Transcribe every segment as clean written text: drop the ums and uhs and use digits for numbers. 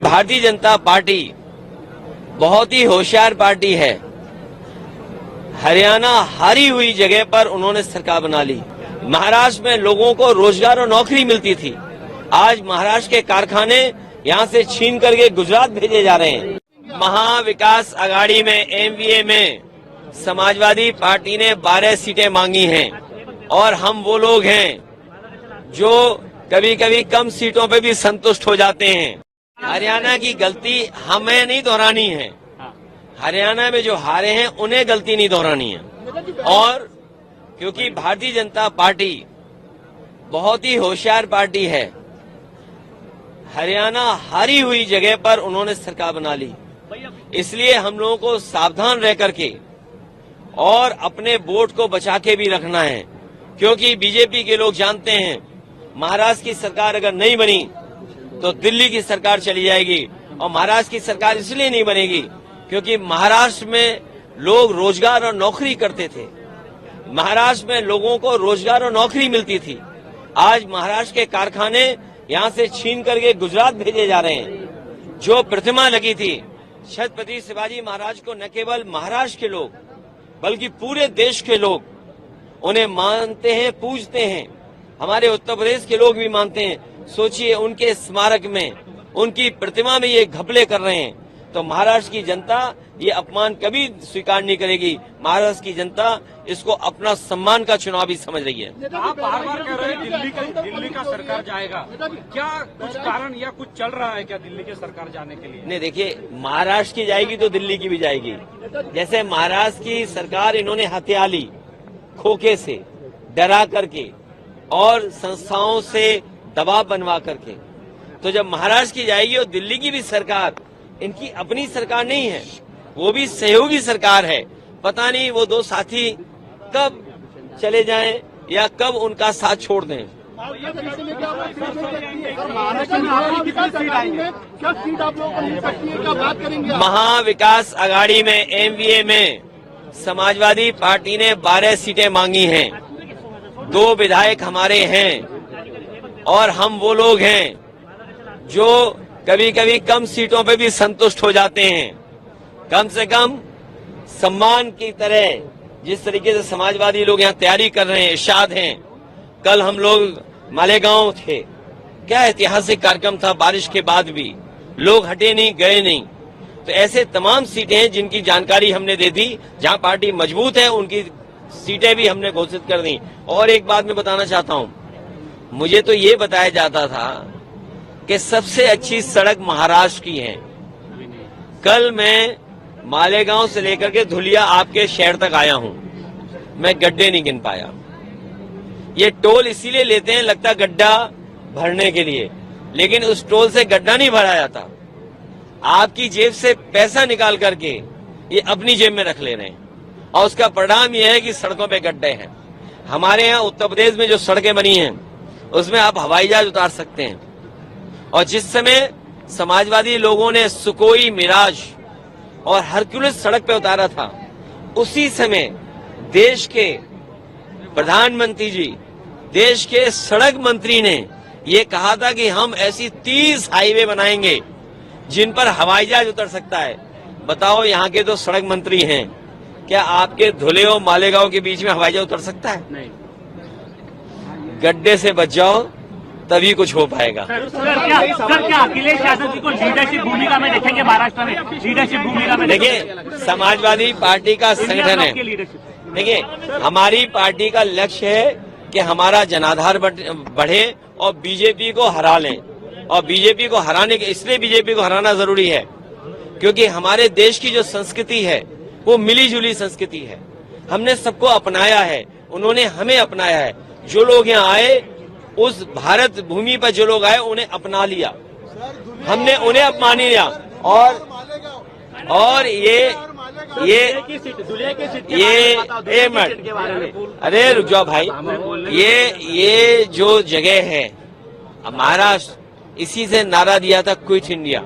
Bharatiya Janata party बहुत ही होशियार party है। हरियाणा हारी हुई जगह पर उन्होंने सरकार बना ली। महाराष्ट्र में लोगों को रोजगार और नौकरी मिलती थी, आज महाराष्ट्र के कारखाने यहां से छीन करके गुजरात भेजे जा रहे हैं। महाविकास आघाड़ी में एमवीए में समाजवादी पार्टी ने 12 सीटें मांगी हैं और हम वो लोग हैं जो कभी कभी कम सीटों पे भी संतुष्ट हो जाते हैं। हरियाणा की गलती हमें नहीं दोहरानी है, हरियाणा में जो हारे हैं उन्हें गलती नहीं दोहरानी है। और क्योंकि भारतीय जनता पार्टी बहुत ही होशियार पार्टी है, हरियाणा हारी हुई जगह पर उन्होंने सरकार बना ली, इसलिए हम लोगों को सावधान रह करके और अपने वोट को बचा के भी रखना है। क्योंकि बीजेपी के लोग जानते हैं महाराष्ट्र की सरकार अगर नहीं बनी तो दिल्ली की सरकार चली जाएगी, और महाराष्ट्र की सरकार इसलिए नहीं बनेगी क्योंकि महाराष्ट्र में लोग रोजगार और नौकरी करते थे, महाराष्ट्र में लोगों को रोजगार और नौकरी मिलती थी, आज महाराष्ट्र के कारखाने यहां से छीन करके गुजरात भेजे जा रहे हैं। जो प्रतिमा लगी थी छत्रपति शिवाजी महाराज को न केवल महाराष्ट्र के लोग बल्कि पूरे देश के लोग उन्हें मानते हैं, पूजते हैं, हमारे उत्तर प्रदेश के लोग भी मानते हैं। सोचिए उनके स्मारक में, उनकी प्रतिमा में ये घपले कर रहे हैं, तो महाराष्ट्र की जनता ये अपमान कभी स्वीकार नहीं करेगी। महाराष्ट्र की जनता इसको अपना सम्मान का चुनाव भी समझ रही है। आप बार बार कह रहे हैं दिल्ली का सरकार जाएगा, क्या कुछ कारण या कुछ चल रहा है क्या दिल्ली के सरकार जाने के लिए? नहीं, देखिए महाराष्ट्र की जाएगी तो दिल्ली की भी जाएगी। जैसे महाराष्ट्र की सरकार इन्होंने हत्या ली खोखे से, डरा करके और संस्थाओं से दबाव बनवा करके, तो जब महाराष्ट्र की जाएगी और दिल्ली की भी सरकार, इनकी अपनी सरकार नहीं है, वो भी सहयोगी सरकार है। पता नहीं वो दो साथी कब चले जाएं या कब उनका साथ छोड़ दें। महाविकास आघाड़ी में एमवीए में समाजवादी पार्टी ने 12 सीटें मांगी हैं, 2 विधायक हमारे हैं और हम वो लोग हैं जो कभी कभी कम सीटों पे भी संतुष्ट हो जाते हैं। कम से कम सम्मान की तरह जिस तरीके से समाजवादी लोग यहाँ तैयारी कर रहे हैं, इरशाद हैं। कल हम लोग मालेगांव थे, क्या ऐतिहासिक कार्यक्रम था, बारिश के बाद भी लोग हटे नहीं, गए नहीं। तो ऐसे तमाम सीटें हैं जिनकी जानकारी हमने दे दी, जहां पार्टी मजबूत है उनकी सीटें भी हमने घोषित कर दी। और एक बात मैं बताना चाहता हूं, मुझे तो ये बताया जाता था कि सबसे अच्छी सड़क महाराष्ट्र की है। कल मैं मालेगांव से लेकर के धुलिया आपके शहर तक आया हूं, मैं गड्ढे नहीं गिन पाया। ये टोल इसीलिए लेते हैं, लगता गड्ढा भरने के लिए, लेकिन उस टोल से गड्ढा नहीं भरा जाता। आपकी जेब से पैसा निकाल करके ये अपनी जेब में रख ले रहे हैं, और उसका परिणाम यह है कि सड़कों पे गड्ढे हैं। हमारे यहाँ उत्तर प्रदेश में जो सड़कें बनी हैं उसमें आप हवाई जहाज उतार सकते हैं, और जिस समय समाजवादी लोगों ने सुकोई, मिराज और हरक्यूलिस सड़क पे उतारा था, उसी समय देश के प्रधानमंत्री जी, देश के सड़क मंत्री ने ये कहा था कि हम ऐसी 30 हाईवे बनाएंगे जिन पर हवाई जहाज उतर सकता है। बताओ, यहाँ के तो सड़क मंत्री हैं, क्या आपके धुले और मालेगांव के बीच में हवाई जहाज उतर सकता है? नहीं। गड्ढे से बच जाओ तभी कुछ हो पाएगा। सर क्या अखिलेश यादव जी को लीडरशिप भूमिका में देखेंगे महाराष्ट्र में? लीडरशिप भूमिका में देखिए, समाजवादी पार्टी का संगठन है। देखिए, हमारी पार्टी का लक्ष्य है कि हमारा जनाधार बढ़े और बीजेपी को हरा लें। और बीजेपी को हराने के, इसलिए बीजेपी को हराना जरूरी है क्योंकि हमारे देश की जो संस्कृति है वो मिली जुली संस्कृति है। हमने सबको अपनाया है, उन्होंने हमें अपनाया है। जो लोग यहाँ आए, उस भारत भूमि पर जो लोग आए उन्हें अपना लिया, हमने उन्हें अपना लिया। और ये अरे रुक जाओ भाई, ये जो जगह है महाराष्ट्र, इसी से नारा दिया था क्विट इंडिया।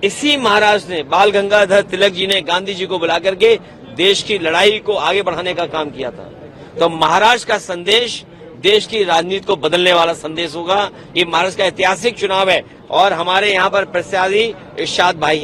इसी महाराष्ट्र ने, बाल गंगाधर तिलक जी ने गांधी जी को बुला करके देश की लड़ाई को आगे बढ़ाने का काम किया था। तो महाराष्ट्र का संदेश देश की राजनीति को बदलने वाला संदेश होगा। ये महाराष्ट्र का ऐतिहासिक चुनाव है और हमारे यहाँ पर प्रत्याशी इरशाद भाई हैं।